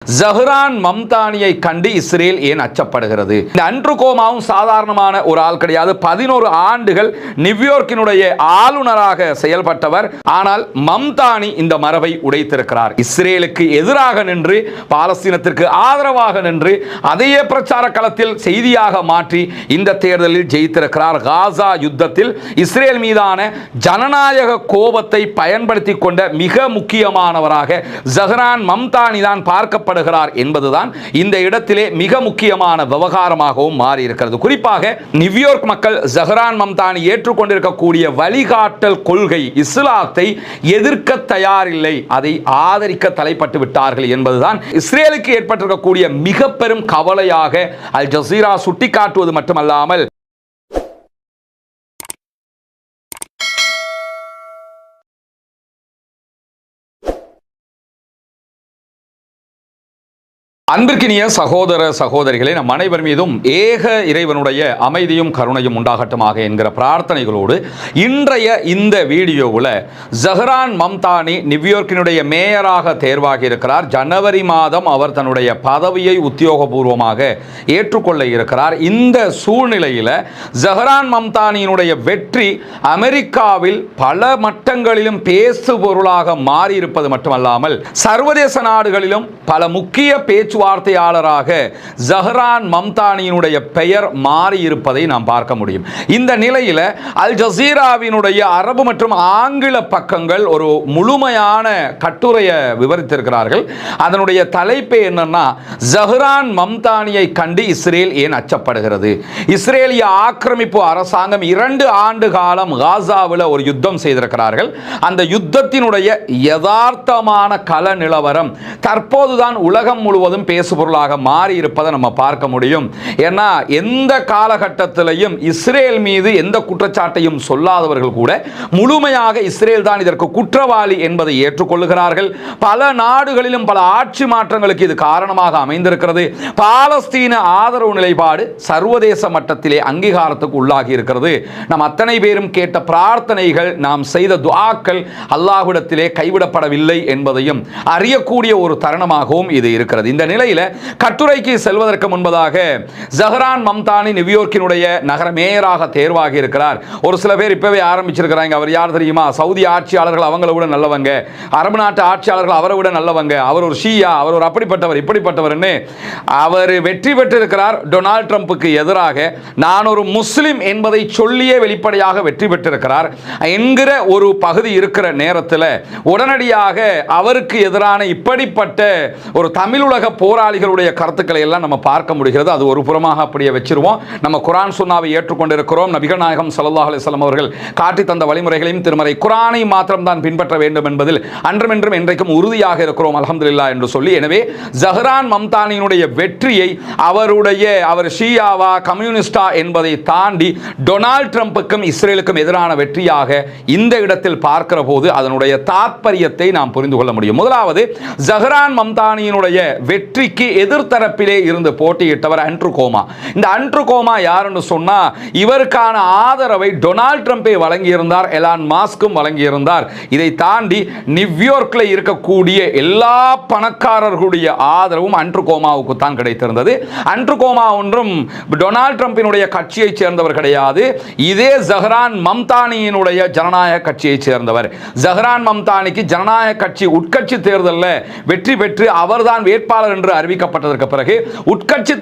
ஜஹ்ரான் மம்தானியை கண்டு இஸ்ரேல் ஏன் அச்சப்படுகிறது? இந்த அண்ட்ரூ கோமாவும் சாதாரணமான ஒரு ஆள் கிடையாது. 11 ஆண்டுகள் நியூயார்க்கினுடைய ஆளுநராக செயல்பட்டவர். ஆனால் மம்தானி இந்த மரபை உடைத்திருக்கிறார். இஸ்ரேலுக்கு எதிராக நின்று, பாலஸ்தீனத்திற்கு ஆதரவாக நின்று, அதையே பிரச்சார களத்தில் செய்தியாக மாற்றி இந்த தேர்தலில் ஜெயித்திருக்கிறார். காசா யுத்தத்தில் இஸ்ரேல் மீதான ஜனநாயக கோபத்தை பயன்படுத்தி கொண்ட மிக முக்கியமானவராக ஜஹ்ரான் மம்தானி தான் பார்க்கப்படுகிறார் என்பதுதான் இந்த இடத்திலே மிக முக்கியமான விவகாரமாகவும் மாறி இருக்கிறது. குறிப்பாக நியூயார்க் மக்கள் ஜஹ்ரான் மம்தானி ஏற்றுக்கொண்டிருக்கக்கூடிய வழிகாட்டல் கொள்கை இஸ்லாத்தை எதிர்க்க தயாரில்லை, அதை ஆதரிக்க தலைப்பட்டு விட்டார்கள் என்பதுதான் இஸ்ரேலுக்கு ஏற்பட்டிருக்கக்கூடிய மிக பெரும் கவலையாக அல் ஜசீரா சுட்டிக்காட்டுவது மட்டுமல்லாமல் அன்பிற்கினிய சகோதர சகோதரிகளே, நம் அனைவர் மீதும் ஏக இறைவனுடைய அமைதியும் கருணையும் உண்டாகட்டுமாக என்கிற பிரார்த்தனைகளோடு இன்றைய இந்த வீடியோவில் ஜஹ்ரான் மம்தானி நியூயார்க்கினுடைய மேயராக தேர்வாகி இருக்கிறார். ஜனவரி மாதம் அவர் தன்னுடைய பதவியை உத்தியோகபூர்வமாக ஏற்றுக்கொள்ள இருக்கிறார். இந்த சூழ்நிலையில் ஜஹ்ரான் மம்தானியினுடைய வெற்றி அமெரிக்காவில் பல மட்டங்களிலும் பேசு பொருளாக மாறியிருப்பது மட்டுமல்லாமல் சர்வதேச நாடுகளிலும் பல முக்கிய பேச்சுவார்த்தையாளராக ஜஹ்ரான் மம்தானியினுடைய பெயர் மாறி இருப்பதை நாம் பார்க்க முடியும். இந்த நிலையில் அல் ஜசீராவினுடைய அரபு மற்றும் ஆங்கில பக்கங்கள் ஒரு முழுமையான கட்டுரையை விவரித்திருக்கிறார்கள். அதனுடைய தலைப்பு என்னன்னா, ஜஹ்ரான் மம்தானியை கண்டு இஸ்ரேல் ஏன் அச்சப்படுகிறது? இஸ்ரேலிய ஆக்கிரமிப்பு அரசாங்கம் 2 ஆண்டு காலம் காசாவில் ஒரு யுத்தம் செய்திருக்கிறார்கள். அந்த யுத்தத்தினுடைய யதார்த்தமான கள நிலவரம் தற்போதுதான் உலகம் முழுவதும் பேசுபொருளாக மாறி இருப்பதை நம்ம பார்க்க முடியும். ஏன்னா எந்த காலகட்டத்திலையும் இஸ்ரேல் மீது எந்த குற்றச்சாட்டையும் சொல்லாதவர்கள் கூட முழுமையாக இஸ்ரேல் தான் இதற்கு குற்றவாளி என்பதை ஏற்றுக்கொள்ளுகிறார்கள். பல நாடுகளிலும் பல ஆட்சி மாற்றங்களுக்கு இது காரணமாக அமைந்திருக்கிறது. பாலஸ்தீன ஆதரவு நிலைப்பாடு சர்வதேச மட்டத்திலே அங்கீகாரத்துக்கு உள்ளாகி இருக்கிறது. நாம் அத்தனை பேரும் கேட்ட பிரார்த்தனைகள், நாம் செய்த துஆக்கள் அல்லாஹ்விடத்திலே கைவிடப்படவில்லை என்பதையும் அறியக்கூடிய ஒரு தருணமாகவும் இது இருக்கிறது. இந்த நிலையில் கட்டுரைக்கு செல்வதற்கு முன்பதாக ஜஹ்ரான் மம்தானி நியூயார்க்கினுடைய நகர மேயராக தேர்வாகி இருக்கிறார். ஒரு சில பேர் இப்பவே ஆரம்பிச்சிருக்கிறாங்க, அவர் யார் தெரியுமா? சவுதி ஆட்சியாளர்கள் அவங்களை விட நல்லவங்க, அரபு நாட்டு ஆட்சியாளர்கள் அவரை விட நல்லவங்க, அவர் ஒரு ஷியா, அவர் ஒரு அப்படிப்பட்டவர் இப்படிப்பட்டவர்னு. அவர் வெற்றி பெற்றிருக்கிறார் டொனால்ட் ட்ரம்புக்கு எதிராக. நான் ஒரு முஸ்லிம் என்பதை சொல்லியே வெளிப்படையாக வெற்றி பெற்றிருக்கிறார் என்கிற ஒரு பகுதி இருக்கிற நேரத்தில் உடனடியாக அவருக்கு எதிரான இப்படிப்பட்ட ஒரு தமிழுலக போராளிகளுடைய கருத்துக்களை எல்லாம் நம்ம பார்க்க முடிகிறது. அது ஒரு புறமாக அப்படியே வச்சிருவோம். நம்ம குர்ஆன் சுன்னாவை ஏற்றுக்கொண்டிருக்கிறோம். நபிகள் நாயகம் ஸல்லல்லாஹு அலைஹி வஸல்லம் அவர்கள் காட்டி தந்த வழிமுறைகளையும் திருமறை குர்ஆனை மாத்திரம் தான் பின்பற்ற வேண்டும் என்பதில் அன்றுமென்றும் என்றைக்கும் உறுதியாக இருக்கிறோம் அல்ஹம்துலில்லாஹ் என்று சொல்லி, எனவே ஜஹ்ரான் மம்தானியினுடைய வெற்றியை அவர் ஷியாவா கம்யூனிஸ்டா என்பதை தாண்டி டொனால்ட் ட்ரம்புக்கும் இஸ்ரேலுக்கும் எதிரான வெற்றியாக இந்த இடத்தில் பார்க்கிற போது அதனுடைய தாற்பயத்தை நாம் புரிந்து கொள்ள முடியும். முதலாவது, ஜஹ்ரான் மம்தானியினுடைய வெற்றிக்கு எதிர்த்தரப்பிலே இருந்து போட்டியிட்டவர் அண்ட்ரூ கோமா. இந்த அண்ட்ரூ கோமா யாருன்னு சொன்னா, இவருக்கான ஆதரவை டொனால்ட் ட்ரம்பே வழங்கியிருந்தார், எலான் மாஸ்கும் வழங்கியிருந்தார். இதை தாண்டி நியூயார்க்கில் இருக்கக்கூடிய எல்லா பணக்காரர்களுடைய ஆதரவும் அண்ட்ரூ கோமாவுக்கு தான் கிடைத்திருந்தது. அண்ட்ரூ கோமா ஒன்றும் டொனால்ட் ட்ரம்பினுடைய கட்சியைச் சேர்ந்தவர் கிடையாது. இதே ஜஹ்ரான் மம்தானியினுடைய ஜனநாயக கட்சியைச் சேர்ந்தவர். ஜஹ்ரான் மம்தானிக்கு ஜனநாயக கட்சி உட்கட்சி தேர்தலில் வெற்றி பெற்று அவர்தான் வேட்பாளர் என்று அறிவிக்கப்பட்டதற்கு பிறகு உட்கட்சி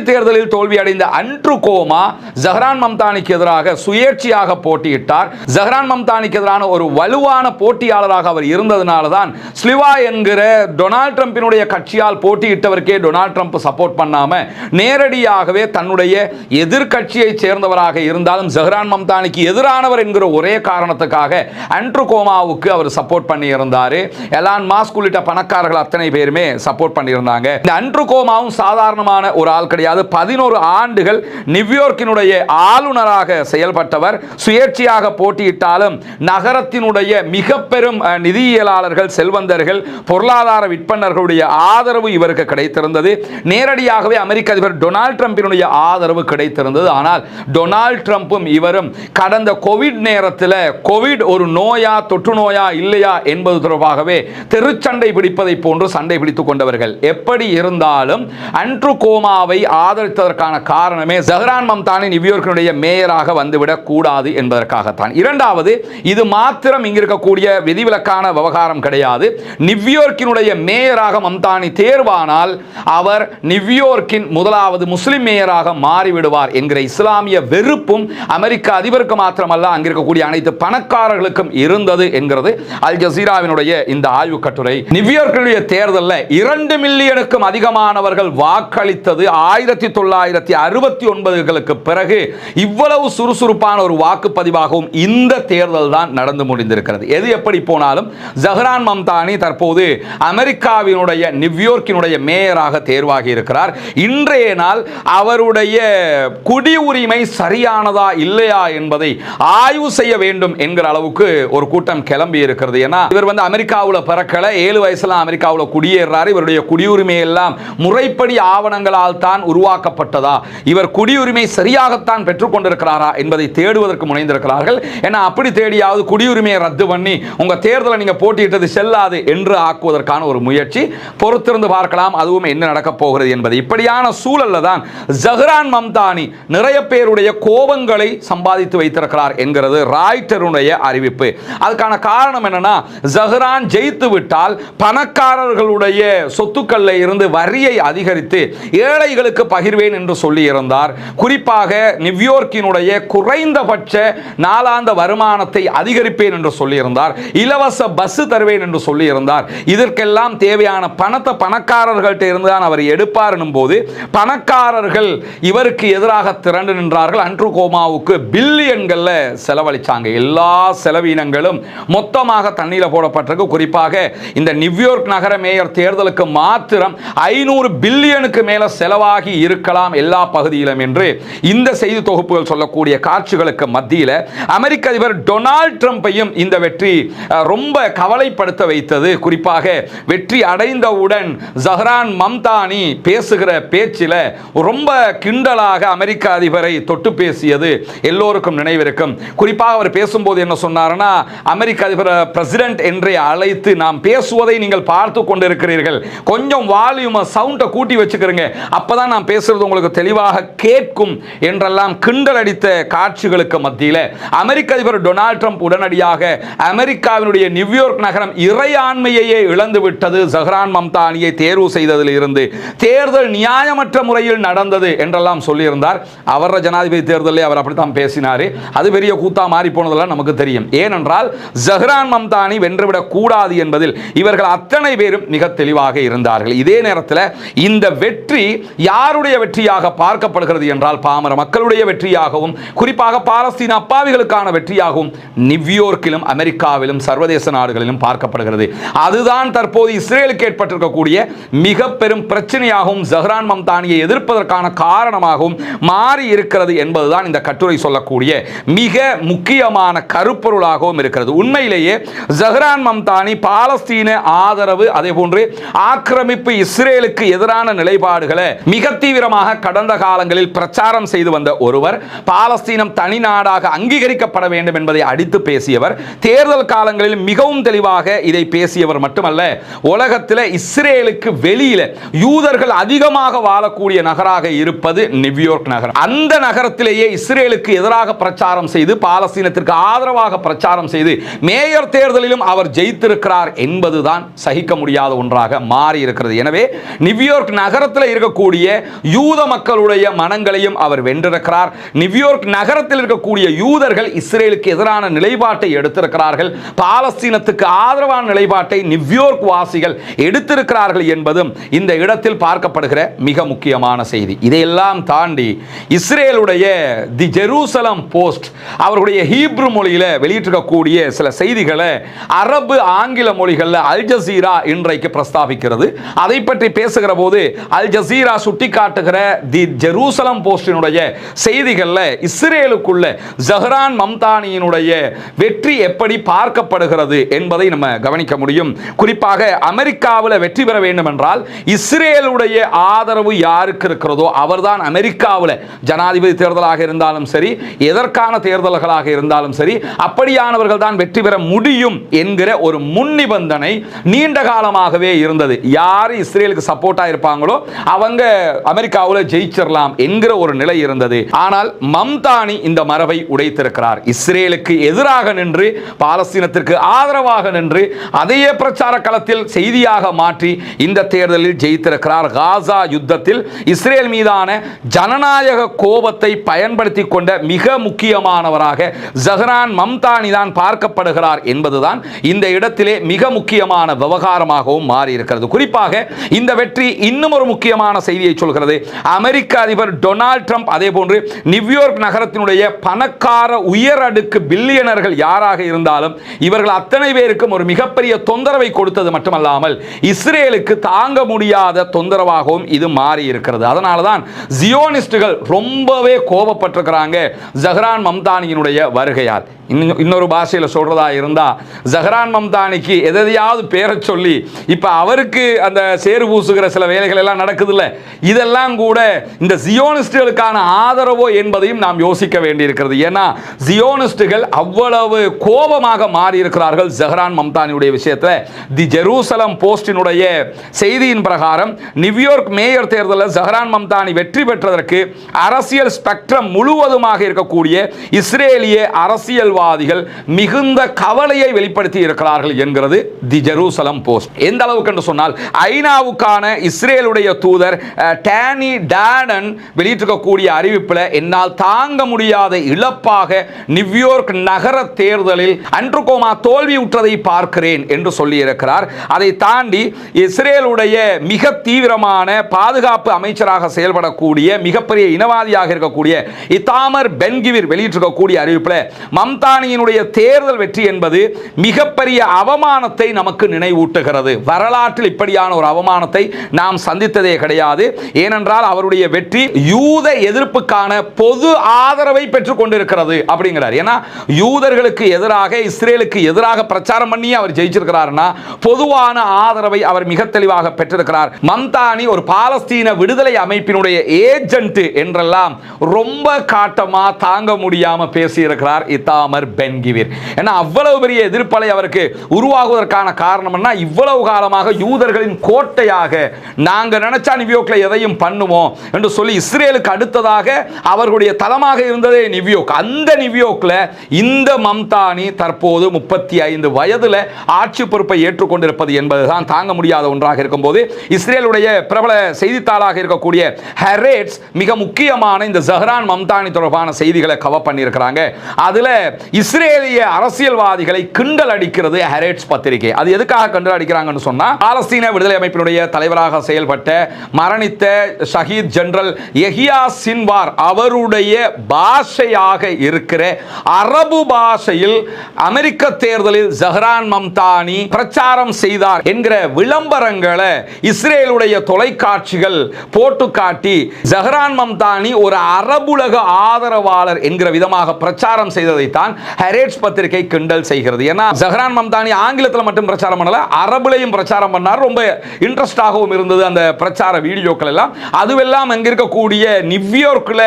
தேர்தலில் தோல்வி அடைந்த அண்ட்ரூ கோமா ஜஹ்ரான் மம்தானிக்கு எதிராக சுயேட்சையாக போட்டியிட்டார். ஜஹ்ரான் மம்தானிக்கு எதிரான ஒரு வலுவான போட்டியாளராக அவர் இருந்ததனால தான் ஸ்லிவா என்கிற டொனால்ட் ட்ரம்பினுடைய கட்சியால் போட்டியிட்டவருக்கே டொனால்ட் ட்ரம்ப் சப்போர்ட் பண்ணாம நேரடியாகவே தன்னுடைய எதிர்கட்சியை சேர்ந்தவராக இருந்தாலும் ஜஹ்ரான் மம்தானிக்கு எதிரானவர் என்கிற ஒரே காரணத்துக்காக அண்ட்ரூ கோமாவுக்கு அவர் சப்போர்ட் பண்ணி இருந்தார். எலான் மாஸ்க் உள்ளிட்ட பணக்காரர்கள் அத்தனை பேருமே சப்போர்ட் பண்ணியிருந்தாங்க. இந்த அண்ட்ரூ கோமாவும் சாதாரணமான ஒரு ஆள் கிடையாது. 11 ஆண்டுகள் நியூயார்க்கினுடைய ஆளுநராக செயல்பட்டவர். சுயேட்சையாக போட்டியிட்டாலும் நகரத்தினுடைய மிக பெரும் நிதியியலாளர்கள், செல்வந்தர்கள், பொருளாதார விற்பனர்களுடைய ஆதரவு இவருக்கு கிடைத்திருந்தது. நேரடியாகவே அமெரிக்க அதிபர் டொனால்ட் ட்ரம்பினுடைய ஆதரவு கிடைத்திருந்தது. ஆனால் டொனால்ட் ட்ரம்பும் இவரும் கடந்த கோவிட் நேரத்தில் கோவிட் ஒரு நோயா தொற்று நோயா இல்லையா என்பது தொடர்பாகவே தெருச்சண்டை பிடிப்பதை போன்று சண்டை சண்டை பிடித்துக் கொண்டவர்கள். எப்படி இருந்தாலும் அண்ட்ரூ கோமாவை ஆதரித்ததற்கான காரணமே ஜஹ்ரான் மம்தானி நியூயார்க்கினுடைய மேயராக வந்துவிடக் கூடாது என்பதற்காகத்தான். இரண்டாவது, இது மாத்திரம் இங்கு இருக்கக்கூடிய விதிவிலக்கான விவகாரம் கிடையாது. நியூயார்க்கினுடைய மேயராக மம்தானி தேர்வானால் அவர் நியூயார்க்கின் முதலாவது முஸ்லிம் மேயராக மாறிவிடுவார் என்கிற இஸ்லாமிய வெறுப்பும் அமெரிக்க அதிபருக்கு மாத்திரமல்ல, அங்கிருக்கக்கூடிய அனைத்து பணக்காரர்களுக்கும் இருந்தது என்கிறது அல் ஜசீராவினுடைய இந்த ஆய்வு கட்டுரை. நியூயார்க்கினுடைய தேர்தலில் 2 மில்லியனுக்கும் அதிகமானவர்கள் வாக்களித்தது 1969களுக்கு பிறகு இவ்வளவு சுறுசுறுப்பான ஒரு வாக்குப்பதிவாகவும் இந்த தேர்தல் தான் நடந்து முடிந்திருக்கிறது. எது எப்படி போனாலும் ஜஹ்ரான் மம்தானி தற்போது அமெரிக்காவினுடைய நியூயார்க்கினுடைய மேயராக தேர்வாகி இருக்கிறார். இன்றைய நாள் அவருடைய குடியுரிமை சரியானதா இல்லையா என்பதை ஆய்வு செய்ய வேண்டும் என்கிற அளவுக்கு ஒரு கூட்டம் கிளம்பி இருக்கிறது. ஏன்னா இவர் அமெரிக்காவில் பிறக்கல, 7 வயசுல அமெரிக்காவில் குடியேறார். இவருடைய குடியுரிமை எல்லாம் முறைப்படி ஆவணங்களால் தான் உருவாக்கப்பட்டதா, இவர் குடியுரிமை சரியாகத்தான் பெற்றுக் கொண்டிருக்கிறாரா என்பதை தேடுவதற்கு முனைந்திருக்கிறார்கள். ஏன்னா அப்படி தேடியாவது குடியுரிமையை ரத்து பண்ணி உங்க தேர்தலை நீங்க போட்டியிட்டது செல்லாது என்று ஆக்குவதற்கான ஒரு முயற்சி. பொறுத்திருந்து பார்க்கலாம் அதுவும் என்ன நடக்கப் போகிறது என்பது. இப்படியான சூழல்ல தான் ஜஹ்ரான் மம்தானி நிறைய பேருடைய கோபங்களை சம்பாதித்து வைத்திருக்கிறார் என்கிறது ராய்ட்டருடைய அறிவிப்பு. அதுக்கான காரணம் என்னன்னா, ஜஹ்ரான் ஜெயித்து விட்டால் பணக்காரர்களுடைய சொத்துக்களில் இருந்து வரியை அதிகரித்து ஏழைகளுக்கு பகிர்வேன் என்று சொல்லி இருந்தார். குறிப்பாக நியூயார்க்கினுடைய குறைந்தபட்ச நாளாந்த வருமானத்தை அதிகரிப்பேன் என்று சொல்லியிருந்தார். இலவச பஸ் தருவேன் என்று சொல்லியிருந்தார். இதற்கெல்லாம் தேவையான பணத்தை பணக்காரர்கள்ட்ட இருந்து தான் அவர் எடுப்பார் எனும் போது பணக்காரர்கள் இவருக்கு எதிராக திரண்டு நின்றார்கள். அண்ட்ரூ கோமாவுக்கு பில்லியன்கள்ல செலவழிச்சாங்க. எல்லா செலவினங்களும் மொத்தமாக தண்ணீர போடப்பட்டிருக்கு. குறிப்பாக இந்த நியூயார்க் நகர மேயர் தேர்தலுக்கு மாத்திரம் 500 பில்லியனுக்கு மேல செலவாகி இருக்கலாம் எல்லா பகுதியிலும் என்று இந்த செய்தி தொகுப்புகள் சொல்லக்கூடிய காட்சிகளுக்கு மத்தியில் அமெரிக்க அதிபர் டொனால்ட் ட்ரம்பையும் இந்த வெற்றி ரொம்ப கவலைப்படுத்த வைத்தது. குறிப்பாக வெற்றி அடைந்தவுடன் ஜஹ்ரான் மம்தானி பேசுகிற பேச்சில் ரொம்ப கிண்டலாக அமெரிக்க அதிபரை தொட்டு பேசியது எல்லோருக்கும் நினைவிருக்கும். குறிப்பாக அவர் பேசும்போது என்ன சொன்னார்னா, அமெரிக்க அதிபர் பிரசிடென்ட் என்றே அழைத்து நாம் பேசுவதை நீங்கள் பார்த்து கொண்டிருக்கிறீர்கள், கொஞ்சம் வால்யூம் சவுண்டை கூட்டி வச்சுக்கிறீங்க, அப்பதான் நான் பேசுறது உங்களுக்கு தெளிவாக கேட்கும் என்றெல்லாம் கிண்டல் அடித்த காட்சிகளுக்கு மத்தியில் அமெரிக்க அதிபர் டொனால்ட் ட்ரம்ப் உடனடியாக அமெரிக்காவினுடைய நியூயார்க் நகரம் இறையாண்மையையே இழந்து விட்டது, ஜஹ்ரான் மம்தானியை தேர்வு செய்ததில் இருந்து தேர்தல் நியாயமற்ற முறையில் நடந்தது என்றெல்லாம் சொல்லியிருந்தார். அவர ஜனாதிபதி தேர்தலில் அவர் அப்படித்தான் பேசினார். அது பெரிய கூத்தா மாறி போனதெல்லாம் நமக்கு தெரியும். ஏனென்றால் ஜஹ்ரான் மம்தானி வென்றுவிடக் கூடாது என்பதில் இவர்கள் அத்தனை பேரும் மிக தெளிவாக இருந்தார்கள். இதே நேரத்தில் இந்த வெற்றி யாருடைய வெற்றியாக பார்க்கப்படுகிறது என்றால் பாமர மக்களுடைய வெற்றியாகவும் குறிப்பாக பாலஸ்தீன அப்பாவிகளுக்கான வெற்றியாகவும் நியூயார்க்கிலும் அமெரிக்காவிலும் சர்வதேச நாடுகளிலும் பார்க்கப்படுகிறது. அதுதான் தற்போது இஸ்ரேலுக்கு ஏற்பட்டிருக்கக்கூடிய மிக பெரும் பிரச்சனையாகவும் ஜஹ்ரான் மம்தானியை எதிர்ப்பதற்கான காரணமாகவும் மாறி இருக்கிறது என்பதுதான் இந்த கட்டுரை சொல்லக்கூடிய மிக முக்கியமான கருப்பொருளாகவும் இருக்கிறது. உண்மையிலேயே ஜஹ்ரான் மம்தானி பாலஸ்தீன ஆதரவு அதே போன்று ஆக்கிரமிப்பு இஸ்ரேலுக்கு எதிரான நிலைப்பாடுகளை மிக தீவிரமாக கடந்த காலங்களில் பிரச்சாரம் செய்து வந்த ஒருவர், பாலஸ்தீனம் தனி நாடாக அங்கீகரிக்கப்பட வேண்டும் என்பதை அடித்து பேசியவர், தேர்தல் காலங்களில் மிகவும் தெளிவாக இதை பேசியவர் மட்டுமல்ல, உலகத்தில் இஸ்ரேலுக்கு வெளியில யூதர்கள் அதிகமாக வாழக்கூடிய நகராக இருப்பது நியூயார்க் நகரம். அந்த நகரத்திலேயே இஸ்ரேலுக்கு எதிராக பிரச்சாரம் செய்து பாலஸ்தீனத்திற்கு ஆதரவாக பிரச்சாரம் செய்து மேயர் தேர்தலிலும் அவர் ஜெயித்திருக்கிறார் என்பதுதான் சகிக்க முடியாத ஒன்றாக மாறி இருக்கிறது. எனவே நியூயார்க் நகரத்தில் இருக்கக்கூடிய யூத மக்களுடைய மனங்களையும் அவர் வென்றிருக்கிறார். நியூயார்க் நகரத்தில் இருக்கக்கூடிய யூதர்கள் இஸ்ரேலுக்கு எதிரான நிலைப்பாட்டை எடுத்திருக்கிறார்கள். பாலஸ்தீனத்துக்கு ஆதரவான நிலைப்பாட்டை நியூயார்க் வாசிகள் எடுத்திருக்கிறார்கள் என்பதும் இந்த இடத்தில் பார்க்கப்படுகிற மிக முக்கியமான செய்தி. இதையெல்லாம் தாண்டி இஸ்ரேலுடைய தி ஜெருசலம் போஸ்ட் அவருடைய ஹீப்ரு மொழியில் வெளியிட்டிருக்கக்கூடிய சில செய்திகளை அரபு ஆங்கில மொழிகளில் அல் ஜசீரா இன்றைக்கு பிரஸ்தாபிக்கிறது. அதை பற்றி பேசுகிற போது அல் ஜசீரா சுட்டிக்காட்டுகிற தி ஜெருசலம் போஸ்டினுடைய செய்திகளில் இஸ்ரேலுக்குள்ள ஜஹ்ரான் மம்தானியினுடைய வெற்றி எப்படி பார்க்கப்படுகிறது என்பதை நம்ம கவனிக்க முடியும். குறிப்பாக அமெரிக்காவில் வெற்றி பெற வேண்டும் என்றால் இஸ்ரேலுடைய ஆதரவு யாருக்கு இருக்கிறதோ அவர்தான் அமெரிக்காவில் ஜனாதிபதி தேர்தலாக இருந்தாலும் சரி, எதற்கான தேர்தல்களாக இருந்தாலும் சரி, அப்படியானவர்கள் தான் வெற்றி பெற முடியும் என்கிற ஒரு முன் நிபந்தனை நீண்ட காலமாகவே உறுதியாகவே இருந்தது. யார் இஸ்ரேலுக்கு சப்போர்ட்டா இருப்பாங்களோ அவங்க அமெரிக்காவில் ஜெயிச்சிடலாம் என்கிற ஒரு நிலை இருந்தது. ஆனால் மம்தானி இந்த மரபை உடைத்திருக்கிறார். இஸ்ரேலுக்கு எதிராக நின்று, பாலஸ்தீனத்திற்கு ஆதரவாக நின்று, அதையே பிரச்சார களத்தில் செய்தியாக மாற்றி இந்த தேர்தலில் ஜெயித்திருக்கிறார். காசா யுத்தத்தில் இஸ்ரேல் மீதான ஜனநாயக கோபத்தை பயன்படுத்தி கொண்ட மிக முக்கியமானவராக ஜஹ்ரான் மம்தானி தான் பார்க்கப்படுகிறார் என்பதுதான் இந்த இடத்திலே மிக முக்கியமான விவகாரமாகவும் மாறி இருக்கிறது. குறிப்பாக இந்த வெற்றி இன்னும் ஒரு முக்கியமான செய்தியை சொல்கிறது. அமெரிக்க அதிபர் டொனால்ட் ட்ரம்ப், அதே போன்று நியூயார்க் நகரத்தினுடைய பணக்கார உயர் அடுக்கு பில்லியனர்கள் யாராக இருந்தாலும் இவர்கள் அத்தனை பேருக்கும் ஒரு மிகப்பெரிய தொந்தரவை கொடுத்தது மட்டுமல்லாமல் இஸ்ரேலுக்கு தாங்க முடியாத தொந்தரவாகவும் இது மாறி இருக்கிறது. அதனால்தான் ஜியோனிஸ்டுகள் ரொம்பவே கோபப்பட்டிருக்கிறாங்க ஜஹ்ரான் மம்தானியினுடைய வருகையால். இன்னொரு பாஷையில் சொல்றதா இருந்தா, ஜஹ்ரான் மம்தானிக்கு எதையாவது பேரை சொல்லி இப்ப அவருக்கு அந்த சேறு பூசுகிற சில வேலைகள் எல்லாம் நடக்குதுல்ல, இதெல்லாம் கூட இந்த ஜியோனிஸ்டுகளுக்கான ஆதரவோ என்பதையும் நாம் யோசிக்க வேண்டியிருக்கிறது. ஏன்னா ஜியோனிஸ்டுகள் அவ்வளவு கோபமாக மாறி இருக்கிறார்கள் ஜஹ்ரான் மம்தானியுடைய விஷயத்தில். தி ஜெருசலம் போஸ்டினுடைய செய்தியின் பிரகாரம் நியூயார்க் மேயர் தேர்தலில் ஜஹ்ரான் மம்தானி வெற்றி பெற்றதற்கு அரசியல் ஸ்பெக்ட்ரம் முழுவதுமாக இருக்கக்கூடிய இஸ்ரேலிய அரசியல்வாதிகள் மிகுந்த கவலையை வெளிப்படுத்தி இருக்கிறார்கள் என்கிறது தி ஜெருசலம் போஸ்ட். எந்த அளவுக்கு என்று சொன்னால், ஐநாவுக்கான இஸ்ரேலுடைய தூதர் டானி டானன் வெளியிட்டிருக்கக்கூடிய அறிவிப்பில், என்னால் தாங்க முடியாத இழப்பாக நியூயார்க் நகர தேர்தலில் அன்ட்ருகோமா தோல்வியுற்றதை பார்க்கிறேன் என்று சொல்லியிருக்கிறார். அதை தாண்டி இஸ்ரேலுடைய மிக தீவிரமான பாதுகாப்பு அமைச்சராக செயல்படக்கூடிய மிகப்பெரிய இனவாதியாக இருக்கக்கூடிய இத்தாமர் பென்கிவிர் வெளியிட்டிருக்கக்கூடிய அறிவிப்பில், மம்தானியினுடைய தேர்தல் வெற்றி என்பது மிகப்பெரிய அவமானத்தை நமக்கு நினைவூட்டுகிறது. வரலாற்றில் இப்படியான ஒரு அவமானத்தை நாம் சந்தித்ததே கிடையாது. ஏனென்றால் அவருடைய வெற்றி யூத எதிர்ப்புக்கான பொது ஆதரவை பெற்றுக் கொண்டிருக்கிறது அப்படிங்கிறார். ஏன்னா யூதர்களுக்கு எதிராக, இஸ்ரேலுக்கு எதிராக பிரச்சாரம் பண்ணி அவர் ஜெயிச்சிருக்கிறார்னா பொதுவான ஆதரவை அவர் மிக தெளிவாக பெற்றிருக்கிறார். மம்தானி ஒரு பாலஸ்தீன விடுதலை அமைப்பினுடைய ஏஜென்ட் என்றெல்லாம் ரொம்ப காட்டமா தாங்க முடியாம பேசியிருக்கிறார் இத்தாமர் பென்கிவிர். ஏன்னா அவ்வளவு பெரிய எதிர்ப்பலை அவருக்கு உருவாகுவதற்கான காரணம் என்ன? இவ்வளவு காலமாக யூதர்களின் கோட்டையாக நாங்க நினைச்சா நியூயார்க்ல எதையும் பண்ணுவோம் என்று சொல்லி இஸ்ரேலுக்கு அடுத்ததாக அவர்களுடைய தளமாக இருந்ததே நியூயார்க். அந்த நியூயார்க்ல இந்த மம்தானி தற்போது 35 வயதுல ஆட்சி பொறுப்பை ஏற்றுக்கொண்டிருப்பது என்பதுதான் தாங்க முடியாத ஒன்றாக இருக்கும்போது, இஸ்ரேலுடைய பிரபல செய்தித்தாளாக இருக்கக்கூடிய ஹெரேட்ஸ் மிக முக்கியமான இந்த ஜஹ்ரான் மம்தானி தொடர்பான செய்திகளை கவர் பண்ணியிருக்கிறாங்க. அதுல இஸ்ரேலிய அரசியல்வாதிகளை கிண்டல் அடிக்கிறது ஹெரேட்ஸ் பத்திரிகை. அது எதுக்காக கிண்டல் அடிக்கிறாங்கன்னு சொன்னா, பாலஸ்தீன விடுதலை அமைப்பினுடைய தலைவராக செயல்பட்ட மரணித்த ஷஹீத் ஜெனரல் யஹியா சின்வார் அவருடைய பாஷையாக இருக்கிற அரபு பாஷையில் அமெரிக்க தேர்தலில் ஜஹ்ரான் மம்தானி பிரச்சாரம் செய்தார் என்கிற விளம்பரங்களை இஸ்ரேலுடைய தொலைக்காட்சிகள் போட்டு காட்டி ஜஹ்ரான் மம்தானி ஒரு அரபுலக ஆதரவாளர் என்கிற விதமாக பிரச்சாரம் செய்ததை தான் ஹெரேட்ஸ் பத்திரிகை கிண்டல் செய்கிறது. ஏன்னா ஜஹ்ரான் மம்தானி ஆங்கிலத்தில் மட்டும் பிரச்சாரம் பண்ணல, அரபுலையும் பிரச்சாரம் பண்ணார். ரொம்ப இன்ட்ரெஸ்டாகவும் இருந்தது அந்த பிரச்சார வீடியோக்கள் எல்லாம். அதுவெல்லாம் அங்க இருக்கக்கூடிய நியூயார்க்ல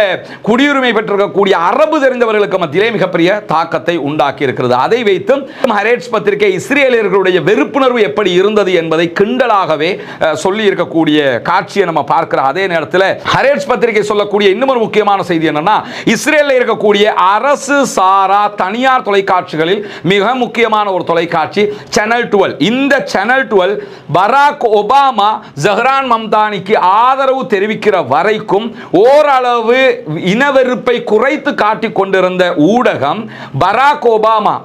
குடியுரிமை பெற்றிருக்கக்கூடிய அரபு தெரிந்தவர்களுக்கு மத்தியிலே மிகப்பெரிய தாக்கத்தை உண்டாக்கி இருக்கிறது. அதை வைத்தும் ஹெரேட்ஸ் பத்திரிகை இஸ்ரேலியர்களுடைய வெறுப்புணர்வு எப்படி இருந்தது என்பதை கிண்டலாகவே சொல்லி இருக்கக்கூடிய காட்சியை நம்ம பார்க்கிற அதே நேரத்தில் ஹெரேட்ஸ் பத்திரிகை சொல்லக்கூடிய இன்னும் ஒரு முக்கியமான செய்தி என்னன்னா, இஸ்ரேலில் இருக்கக்கூடிய அரசு சாரா தனியார் தொலைக்காட்சிகளில் மிக முக்கியமான ஒரு தொலைக்காட்சி சேனல் 12. இந்த சேனல் 12 பராக் ஒபாமா ஜஹ்ரான் மம்தானிக்கு ஆதரவு தெரிவிக்கிற வரைக்கும் ஓரளவு இனவெறுப்பை குறைத்து காட்டிக் கொண்டிருந்த ஊடகம் பராக் ஒபாமா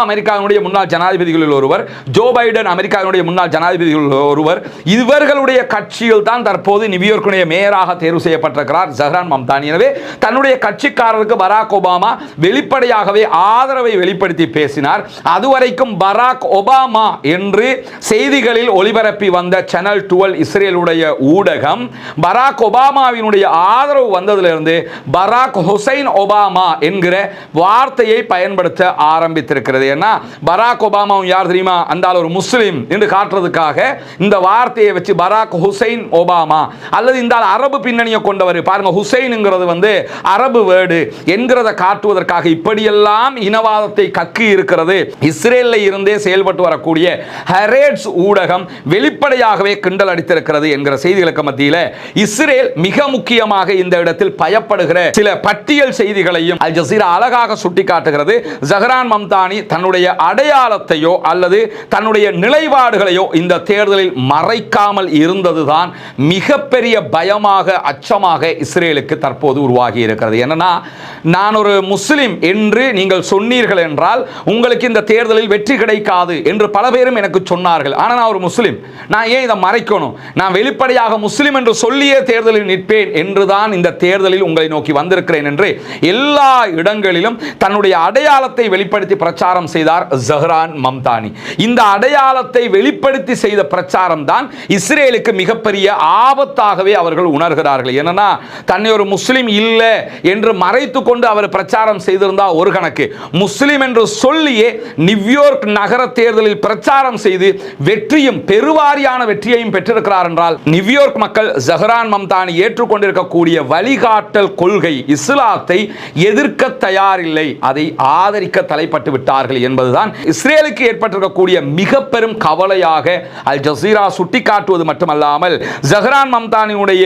அமெரிக்காவினுடைய முன்னாள் ஜனாதிபதிகளில் ஒருவர், ஜோ பைடன் அமெரிக்காவினுடைய முன்னாள் ஜனாதிபதிகளில் ஒருவர், இவர்களுடைய கட்சியில் தான் தற்போது நியூயார்க்குடைய மேயராக தேர்வு செய்யப்பட்டிருக்கிறார் ஜஹ்ரான் மம்தானி. எனவே தன்னுடைய கட்சிக்காரருக்கு பராக் ஒபாமா வெளிப்படையாகவே ஆதரவை வெளிப்படுத்தி பேசினார். அதுவரைக்கும் பராக் ஒபாமா என்று செய்திகளில் ஒளிபரப்பி வந்த சேனல் 12 இஸ்ரேலுடைய ஊடகம் பராக் ஒபாமாவினுடைய ஆதரவு வந்ததிலிருந்து பராக் ஹுசைன் ஒபாமா என்கிற வார்த்தையை பயன்படுத்த ஆரம்பித்திருக்கிறது. ஏன்னா பராக் ஒபாமா யார் தெரியுமா? அந்த ஒரு முஸ்லிம் என்று காட்டுறதுக்காக இந்த வார்த்தையை வச்சு பராக் ஹுசைன் ஒபாமா அல்லது இந்த அரபு பின்னணியை கொண்டவர் பாருங்க, ஹுசைன்ங்கிறது வந்து அரபு வேர்டு என்கிறத காட்டுவதற்காக இப்படியெல்லாம் இனவாதத்தை கக்கி இருக்கிறது இஸ்ரேலில் இருந்தே செயல்பட்டு வரக்கூடிய ஹெரேட்ஸ் பிரஸ் ஊடகம் வெளிப்படையாகவே கிண்டல் அடித்திருக்கிறது என்கிற செய்திகளுக்கு மத்தியில் இஸ்ரேல் மிக முக்கியமாக இந்த இடத்தில் பயப்படுகிற சில பட்டியல் செய்திகளையும் அல் ஜசீரா அழகாக சுட்டிக்காட்டுகிறது. ஜஹரான் மம்தானி தன்னுடைய அடையாளத்தையோ அல்லது தன்னுடைய நிலைப்பாடுகளையோ இந்த தேர்தலில் மறைக்காமல் இருந்ததுதான் மிகப்பெரிய பயமாக, அச்சமாக இஸ்ரேலுக்கு தற்போது உருவாகி இருக்கிறது. என்னன்னா, நான் ஒரு முஸ்லிம் என்று நீங்கள் சொன்னீர்கள் என்றால் உங்களுக்கு இந்த தேர்தலில் வெற்றி கிடைக்காது என்று பல பேரும் எனக்கு சொன்னார்கள். ஆனால் நான் ஒரு முஸ்லிம், நான் ஏன் இதை மறைக்கணும்? நான் வெளிப்படையாக முஸ்லிம் என்று சொல்லியே தேர்தலில் நிற்பேன் என்றுதான் இந்த தேர்தலில் உங்களை நோக்கி வந்திருக்கிறேன் என்று எல்லா இடங்களிலும் தன்னுடைய அடையாளத்தை வெளிப்படுத்தி பிரச்சாரம் செய்தார் ஜஹரான் மம்தானி. இந்த அடையாளத்தை வெளிப்படுத்தி செய்த பிரச்சாரம் தான் இஸ்ரேலுக்கு மிகப்பெரிய ஆபத்தாகவே அவர்கள் உணர்கிறார்கள். என்னன்னா, தன்னை ஒரு முஸ்லிம் இல்லை என்று மறைத்து கொண்டு அவர் பிரச்சாரம் செய்திருந்தால் ஒரு கணக்கு, முஸ்லிம் என்று சொல்லியே நியூயார்க் நகர தேர்தலில் பிரச்சாரம் செய்து வெற்றியும் பெருவாரியான வெற்றியையும் பெற்றிருக்கிறார் என்றால் நியூயார்க் மக்கள் ஜஹரான் மம்தானி ஏற்றுக்கொண்டிருக்கக்கூடிய வழிகாட்டல் கொள்கை இஸ்லாத்தை எதிர்க்க தயாரில்லை, அதை ஆதரிக்க தலைப்பட்டு விட்டார்கள் என்பதுதான் இஸ்ரேலுக்கு ஏற்பட்டிருக்கக்கூடிய மிக பெரும் கவலையாக அல் ஜசீரா சுட்டிக்காட்டுவது மட்டுமல்லாமல் ஜஹரான் மம்தானியுடைய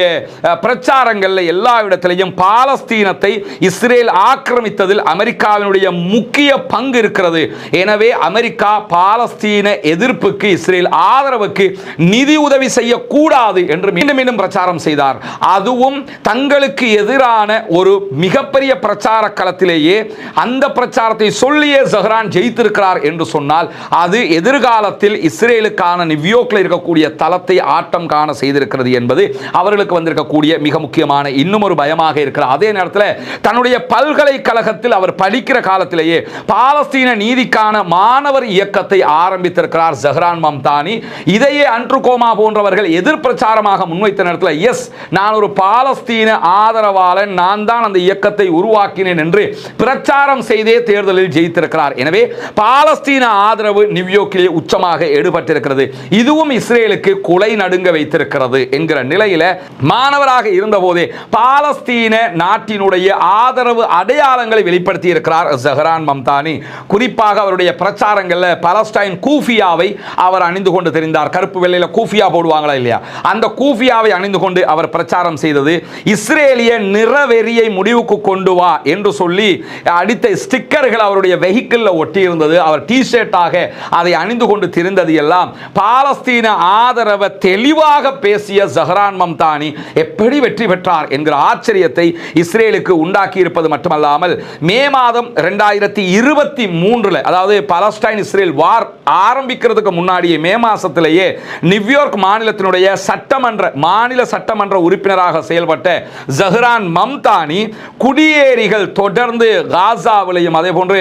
பிரச்சாரங்களில் எல்லா இடத்திலையும் பாலஸ்தீனத்தை இஸ்ரேல் ஆக்கிரமித்ததில் அமெரிக்காவினுடைய முக்கிய பங்கு இருக்கிறது. எனவே அமெரிக்கா பாலஸ்தீன எதிர்ப்புக்கு, இஸ்ரேல் ஆதரவுக்கு நிதி உதவி செய்யக்கூடாது என்று மீண்டும் மீண்டும் பிரச்சாரம் செய்தார். அதுவும் தங்களுக்கு எதிரான ஒரு மிகப்பெரிய பிரச்சார களத்திலேயே அந்த பிரச்சாரத்தை சொல்லியே ஜஹரான் ஜெயித்திருக்கிறார் என்று சொன்னால் அது எதிர்காலத்தில் இஸ்ரேலுக்கான நியூயார்க்கில் இருக்கக்கூடிய தளத்தை ஆட்டம் காண செய்திருக்கிறது என்பது அவர்களுக்கு வந்திருக்கக்கூடிய மிக முக்கியமான இன்னும் ஒரு பயமாக இருக்கிற. அதே நேரத்தில் தன்னுடைய பல்கலைக்கழகத்தில் அவர் படிக்கிற காலத்திலேயே பாலஸ்தீன நீதிக்கான மாணவர் இயக்கத்தை ஆரம்பித்திருக்கிறார் ஜஹரான் மம்தானி. இதையே அன்ட்ருகோமா போன்றவர்கள் எதிர் பிரச்சாரமாக முன்வைத்த நேரத்தில் எஸ், நான் ஒரு பாலஸ்தீன ஆதரவாளன், நான் தான் அந்த இயக்கத்தை உருவாக்கினேன் என்று பிரச்சாரம் செய்தே தேர்தலில் ஜெயித்திருக்கிறார். எனவே பாலஸ்தீன ஆதரவு நியூயார்க்கிலே உச்சமாக எடுபட்டிருக்கிறது. இதுவும் இஸ்ரேலுக்கு குலை நடுங்க வைத்திருக்கிறது என்கிற நிலையில மாணவராக இருந்தபோதே பாலஸ்தீன நாட்டினுடைய ஆதரவு அடையாளங்களை வெளிப்படுத்தி இருக்கிறார் ஜஹரான் மம்தானி. குறிப்பாக அவருடைய பிரச்சாரங்களில் பாலஸ்டைன் கூஃபியாவை அவர் அணிந்து கொண்டு தெரிந்தார். கருப்பு வெள்ளையில கூஃபியா போடுவாங்களா இல்லையா, அந்த கூஃபியாவை அணிந்து கொண்டு அவர் பிரச்சாரம் செய்தது இஸ்ரேலிய நிறவெறியை முடிவுக்கு கொண்டு வா என்று சொல்லி அடித்த ஸ்டிக்கர்கள் அவருடைய வெஹிக்கிள் ஒட்டி இருந்தது. அவர் டி ஷர்ட்டாக அதை அணிந்து கொண்டு திரிந்தது எல்லாம் பாலஸ்தீன ஆதரவை தெளிவாக பேசிய ஜஹரான் மம்தானி எப்படி வெற்றி பெற்றார் என்கிற ஆச்சரியத்தை இஸ்ரேலுக்கு உண்டாக்கி இருப்பது மட்டுமல்லாமல் மே மாதம் 2023 அதாவது பாலஸ்டைன் இஸ்ரேல் வார் ஆரம்பிக்கிறதுக்கு முன்னாடியே மே மாசத்திலேயே நியூயார்க் மாநிலத்தினுடைய மாநில சட்டமன்ற உறுப்பினராக செயல்பட்ட ஜஹரான் மம்தானி குடியேறிகள் தொடர்ந்து காசாவிலையும் அதே போன்று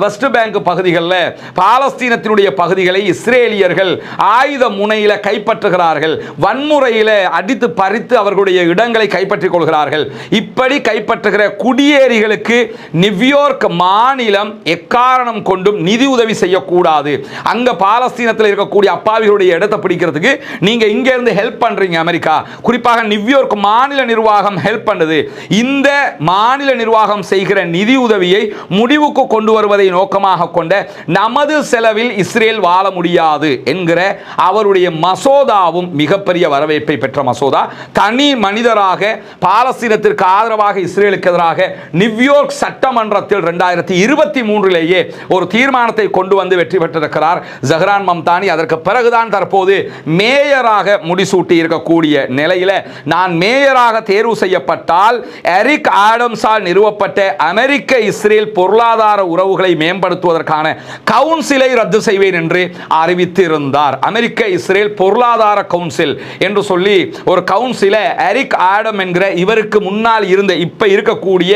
வெஸ்ட் பேங்க் பகுதிகளில் பாலஸ்தீனத்தினுடைய பகுதிகளை இஸ்ரேலியர்கள் ஆயுத முனையில கைப்பற்றுகிறார்கள், வன்முறையில அடித்து பறித்து அவர்களுடைய இடங்களை கைப்பற்றிக் கொள்கிறார்கள். இப்படி கைப்பற்றுகிற குடியேறிகளுக்கு நியூயார்க் மாநிலம் எக்காரணம் கொண்டும் நிதி உதவி செய்யக்கூடாது. அங்க பாலஸ்தீனத்தில் இருக்கக்கூடிய அப்பாவிகளுடைய இடத்தை பிடிக்கிறதுக்கு நீங்க இங்க இருந்து ஹெல்ப் பண்றீங்க அமெரிக்கா, குறிப்பாக நியூயார்க் மாநில நிர்வாகம் ஹெல்ப் பண்ணுது. இந்த மாநில நிர்வாகம் செய்கிற நிதி உதவியை முடிவுக்கு கொண்டு வருவதை நோக்கமாக கொண்ட நமது செலவில் இஸ்ரேல் வாழ முடியாது என்கிற அவருடைய மசோதாவும் மிகப்பெரிய வரவேற்பை பெற்ற மசோதா. தனி மனிதராக பாலஸ்தீனத்திற்கு ஆதரவாக இஸ்ரேலுக்கு எதிராக நியூயார்க் சட்டமன்றத்தில் 2023 ஒரு தீர்மானத்தை கொண்டு வந்து வெற்றி பெற்றிருக்கிறார் ஜஹரான் மம்தானி. அதற்கு பிறகுதான் தற்போது மேயராக முடிசூட்டி இருக்கக்கூடிய நிலையில் நான் மேயராக தேர்வு செய்யப்பட்டால் எரிக் ஆடம்ஸால் நிறுவப்பட்ட அமெரிக்க இஸ்ரேல் பொருளாதார உறவுகளை மேம்படுத்துவதற்கான கவுன்சிலை ரத்து செய்வேன் என்று அறிவித்திருந்தார். அமெரிக்க இஸ்ரேல் பொருளாதார கவுன்சில் என்று சொல்லி ஒரு கவுன்சிலை எரிக் ஆடம் என்கிற இவருக்கு முன்னால் இருந்த இப்ப இருக்கக்கூடிய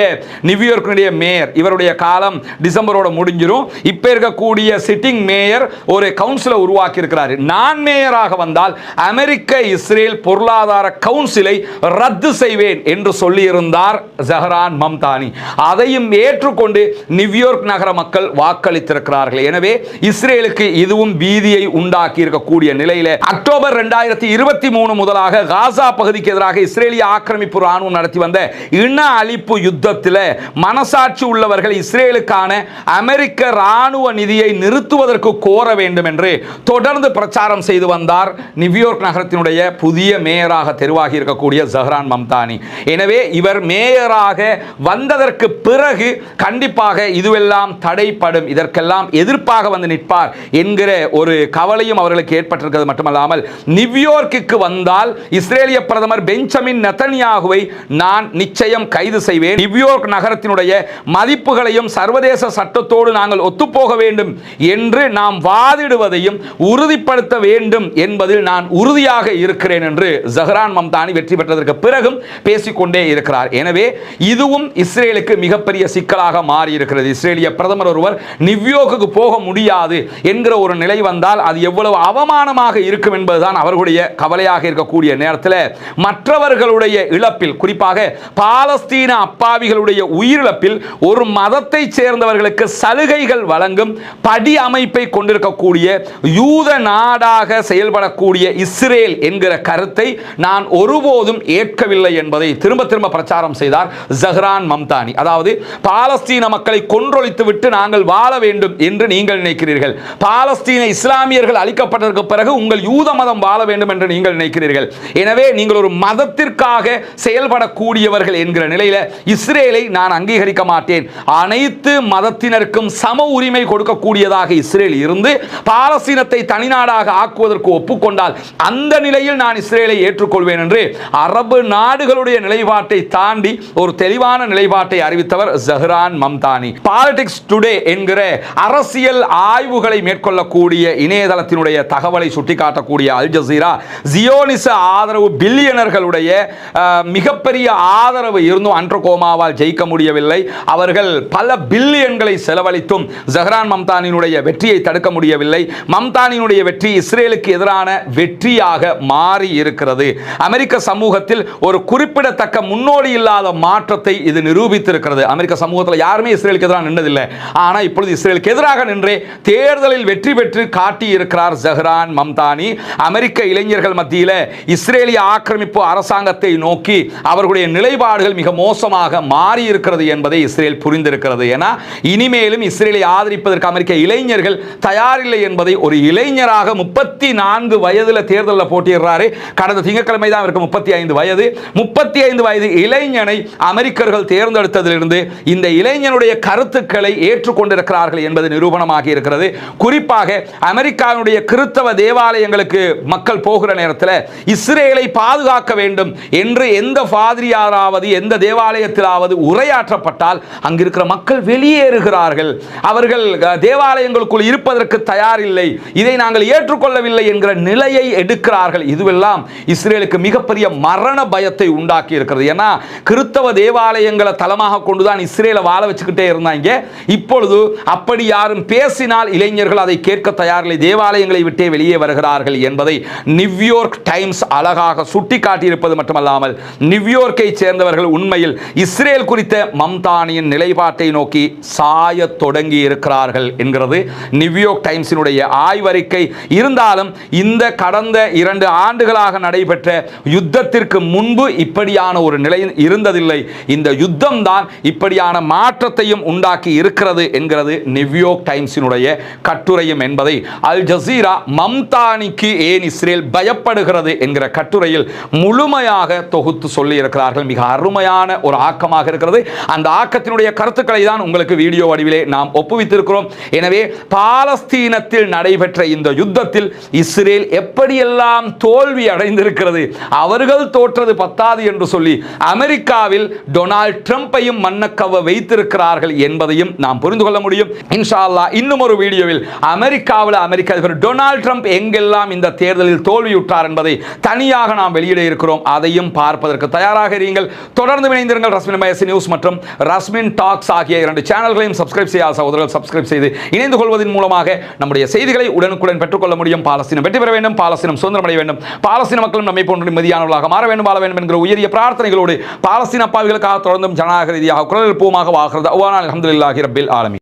நியூயார்க்கினுடைய மேயர், இவருடைய காலம் டிசம்பரோட முடிஞ்சிரும். இப்ப இருக்கக்கூடிய சிட்டிங் மேயர் ஒரு கவுன்சிலை உருவாக்கி இருக்கிறார். நான் மேயராக வந்தால் அமெரிக்க இஸ்ரேல் பொருளாதார கவுன்சிலை ரத்து செய்வேன் என்று சொல்லியிருந்தார் ஜஹரான் மம்தானி. அதையும் ஏற்றுக்கொண்டு நியூயார்க் நகர மக்கள் வாக்களித்திருக்கிறார்கள். எனவே இஸ்ரேலுக்கு இதுவும் பீதியை உண்டாக்கி இருக்கக்கூடிய நிலையில அக்டோபர் 2023 முதலாக காசா பகுதிக்கு எதிராக இஸ்ரேலிய ஆக்கிரமிப்பு ராணுவம் நடத்தி வந்த இன அழிப்பு யுத்தத்தில் மனசாட்சி உள்ளவர்கள் இஸ்ரேலுக்கான அமெரிக்க ராணுவ நிதியை நிறுத்துவதற்கு கோர வேண்டும் என்று தொடர்ந்து பிரச்சாரம் செய்து வந்தார் நியூயார்க் நகரத்தினுடைய புதிய மேயராக தெரிவாகி இருக்கக்கூடிய ஜஹ்ரான் மம்தானி. எனவே இவர் மேயராக வந்ததற்கு பிறகு கண்டிப்பாக இதுவெல்லாம் தடைப்படும், இதற்கெல்லாம் எதிர்ப்பாக வந்து நிற்பார் என்கிற ஒரு கவலையும் அவர்களுக்கு ஏற்பட்டிருக்கிறது. மட்டுமல்லாமல் நியூயார்க்குக்கு வந்தால் இஸ்ரேலிய பிரதமர் பெஞ்சமின் நெதன்யாகுவை நான் நிச்சயம் கைது செய்வேன், நியூயார்க் நகரத்தினுடைய மதிப்புகளையும் சர்வதேச சட்டத்தோடு நாங்கள் ஒத்துப்போக வேண்டும் என்று நாம் வாதிடுவதையும் உறுதிப்படுத்த வேண்டும் என்பதில் நான் உறுதியாக இருக்கிறேன் என்று ஜஹ்ரான் மம்தானி வெற்றி பெற்றதற்கு பிறகும் பேசிக்கொண்டே இருக்கிறார். எனவே இதுவும் இஸ்ரேலுக்கு மிகப்பெரிய சிக்கலாக மாறி இருக்கிறது. இஸ்ரேலிய பிரதமர் ஒருவர் நியூயார்க்குக்கு போக முடியாது என்கிற ஒரு நிலை வந்தால் அது எவ்வளவு அவமானமாக இருக்கும் என்பதுதான் அவர்களுடைய கவலையாக இருக்கக்கூடிய நேரத்தில் மற்றவர்களுடைய இழப்பில், குறிப்பாக பாலஸ்தீன அப்பாவிகளுடைய உயிரிழப்பில் ஒரு மதத்தை சேர்ந்தவர்களுக்கு சலுகைகள் வழங்கும் படி அமைப்பை கொண்டிருக்கக்கூடிய யூத நாடாக செயல்படக்கூடிய இஸ்ரேல் என்கிற கருத்தை நான் ஒருபோதும் ஏற்கவில்லை என்பதை திரும்ப திரும்ப பிரச்சாரம் செய்தார் ஜஹ்ரான் மம்தானி. அதாவது பாலஸ்தீன மக்களை கொன்றொழித்து விட்டு நாங்கள் வாழ வேண்டும் என்று நீங்கள் நினைக்கிறீர்கள், பாலஸ்தீன இஸ்லாமியர்கள் அழிக்கப்பட்டதற்கு பிறகு உங்கள் யூத மதம் வாழ வேண்டும் என்று நீங்கள் நினைக்கிறீர்கள். எனவே நீங்கள் ஒரு மதத்திற்காக செயல்படக்கூடியவர்கள் என்கிற நிலையில் இஸ்ரேலை நான் அங்கீகரிக்க மாட்டேன். அனைத்து மதத்தினருக்கும் சம உரிமை கொடுக்கக்கூடியதாக இஸ்ரேல் இருந்து பாலஸ்தீனத்தை தனிநாடாக ஆக்குவதற்கு ஒப்புக்கொண்டால் அந்த நிலையில் நான் இஸ்ரேலை ஏற்றுக்கொள்வேன் என்று அரபு நாடுகளுடைய நிலைப்பாட்டை தாண்டி ஒரு தெளிவான நிலைப்பாட்டை அறிவித்தவர் ஜஹ்ரான் மம்தானி. பாலிடிக்ஸ் டுடே என்கிற அரசியல் ஆய்வுகளை மேற்கொள்ளக்கூடிய இணையதளத்தினுடைய தகவலை சுட்டிக்காட்டக்கூடிய அல் ஜசீரா ஜியோனிச ஆதரவு பில்லியனர்களுடைய மிகப்பெரிய ஆதரவு இருந்தும் அன்ட்ரோகோமாவால் ஜெயிக்க முடியவில்லை. அவர்கள் பல பில்லியன்களை செலவழித்தும் ஜஹ்ரான் மம்தானியினுடைய வெற்றியை தடுக்க முடியவில்லை. மம்தானியினுடைய வெற்றி இஸ்ரேலுக்கு எதிரான வெற்றியாக மாறி இருக்கிறது. அமெரிக்க சமூகத்தில் ஒரு குறிப்பிடத்தக்க முன்னோடி இல்லாத மாற்றத்தை இது நிரூபித்திருக்கிறது. அமெரிக்க சமூகத்தில் யாருமே இஸ்ரேலுக்கு எதிராக நின்றதில்லை. ஆனால் இப்பொழுது இஸ்ரேலுக்கு எதிராக நின்றே தேர்தலில் வெற்றி பெற்று காட்டியிருக்கிறார் ஜஹ்ரான் மம்தானி. அமெரிக்க இளைஞர்கள் மத்தியில் இஸ்ரேலிய ஆக்கிரமிப்பு அரசாங்கத்தை நோக்கி அவர்களுடைய நிலைப்பாடுகள் மிக மோசமாக மாறி இருக்கிறது என்பதை இஸ்ரேல் புரிந்திருக்கிறது. ஏன்னா இனிமேலும் இஸ்ரேலை ஆதரிப்பதற்கு அமெரிக்க இளைஞர்கள் தயாரில்லை என்பதை ஒரு இளைஞராக 34 வயதில் தேர்தலில் போட்டியிடுறாரு. கடந்த திங்கட்கிழமை தான் அவருக்கு 35 வயது. 35 வயது இளைஞனை அமெரிக்கர்கள் தேர்ந்தெடுத்ததிலிருந்து இந்த இளைஞனுடைய கருத்துக்களை ஏற்றுக்கொண்டிருக்கிறார்கள் என்பது நிரூபணமாகி இருக்கிறது. குறிப்பாக அமெரிக்காவுடைய கிறிஸ்தவ தேவாலயங்களுக்கு மக்கள் போகிற நேரத்தில் இஸ்ரேலை பாதுகாக்க வேண்டும் என்று எந்த பாதிரியாராவது எந்த தேவாலயத்திலாவது உரையாற்றப்பட்டால் அங்கிருக்கிற மக்கள் வெளியேறுகிறார்கள். அவர்கள் தேவாலயங்களுக்குள் இருப்பதற்கு தயாரில்லை, இதை நாங்கள் ஏற்றுக்கொள்ளவில்லை என்கிற நிலையை எடுக்கிறார்கள். இதுவெல்லாம் இஸ்ரேலுக்கு மிகப்பெரிய மரண பயத்தை உண்டாக்கி இருக்கிறது. ஏன்னா கிறிஸ்தவ தேவாலயங்களை தளமாக கொண்டுதான் இஸ்ரேலை வாழ வச்சுக்கிட்டே இருந்தாங்க. இப்பொழுது அப்படி யாரும் பேசினால் இளைஞர்கள் அதை கேட்க தயாரில்லை, தேவாலயங்களை விட்டே வெளியே வருகிறார்கள் என்பதை நியூயார்க் டைம்ஸ் அழகாக சுட்டிக்காட்டியிருப்பது மட்டுமல்லாமல் நியூயார்க்கை சேர்ந்தவர்கள் உண்மையில் இஸ்ரேல் குறித்த மம்தானியின் நிலைப்பாட்டை நோக்கி சாய தொடங்கி இருக்கிறார்கள் என்கிறது நியூயார்க் டைம்ஸினுடைய ஆய்வறிக்கை. இருந்தாலும் இந்த கடந்த 2 ஆண்டுகளாக நடைபெற்ற யுத்தத்திற்கு முன்பு இப்படியான ஒரு நிலை இருந்ததில்லை. இந்த யுத்தம் தான் இப்படியான மாற்றத்தையும் உண்டாக்கி இருக்கிறது என்கிறது நியூயார்க் டைம்ஸினுடைய கட்டுரையும் என்பதை அல் ஜசீரா மம்தானிக்கு ஏன் இஸ்ரேல் பயப்படுகிறது என்கிற கட்டுரையில் முழுமையாக தொகுத்து சொல்லி இருக்கிறார்கள். மிக அருமையான ஒரு ஆக்கமாக இருக்கிறது. அந்த ஆக்கத்தினுடைய கருத்துக்களை தான் உங்களுக்கு வீடியோ வடிவிலே நாம் ஒப்புவித்திருக்கிறோம். எனவே பாலஸ்தீனத்தில் நடைபெற்ற இந்த யுத்தத்தில் இஸ்ரேல் எப்படியெல்லாம் தோல்வி அடைந்திருக்கிறது, அவர்கள் தோற்றது பத்தாது என்று சொல்லி அமெரிக்காவில் டொனால்ட் ட்ரம்பையும் மன்னக்கவ வைத்திருக்கிறார்கள் என்பதையும் நாம் புரிந்து கொள்ள முடியும். இன்ஷா அல்லாஹ் இன்னும் ஒரு வீடியோவில் அமெரிக்காவில் அமெரிக்க அதிபர் டொனால்ட் ட்ரம்ப் எங்கெல்லாம் இந்த தேர்தலில் தோல்வியுற்றார் என்பதை தனியாக நாம் வெளியிட இருக்கிறோம். அதையும் பார்ப்பதற்கு தயாராக இருங்கள். தொடர்ந்து இணைந்திருங்கள். ரஸ்மின் மயசி நியூஸ் மற்றும் ரஸ்மின் டாக்ஸ் ஆகிய 2 சேனல்களையும் சப்ஸ்கிரைப் செய்யாத சகோதரர்கள் சப்ஸ்கிரைப் செய்து இணைந்து கொள்வதன் மூலமாக நம்முடைய செய்திகளை உடனுக்குடன் பெற்றுக்கொள்ள முடியும். பாலஸ்தீனம் வெற்றி பெற வேண்டும், பாலஸ்தீனம் சுதந்திரமடைய வேண்டும், பாலஸ்தீன மக்களும் நம்மை போன்ற நிம்மதியானவர்களாக மாற வேண்டும், வாழ வேண்டும் என்கிற உயரிய பிரார்த்தனைகளோடு பாலஸ்தீன அப்பாவிகளுக்காக தொடர்ந்தும் ஜனநாயக ரீதியாக குரல் எழுப்புவோமாக. வாகிறது அல்ஹம்துலில்லாஹி ரப்பில் ஆலமீன்.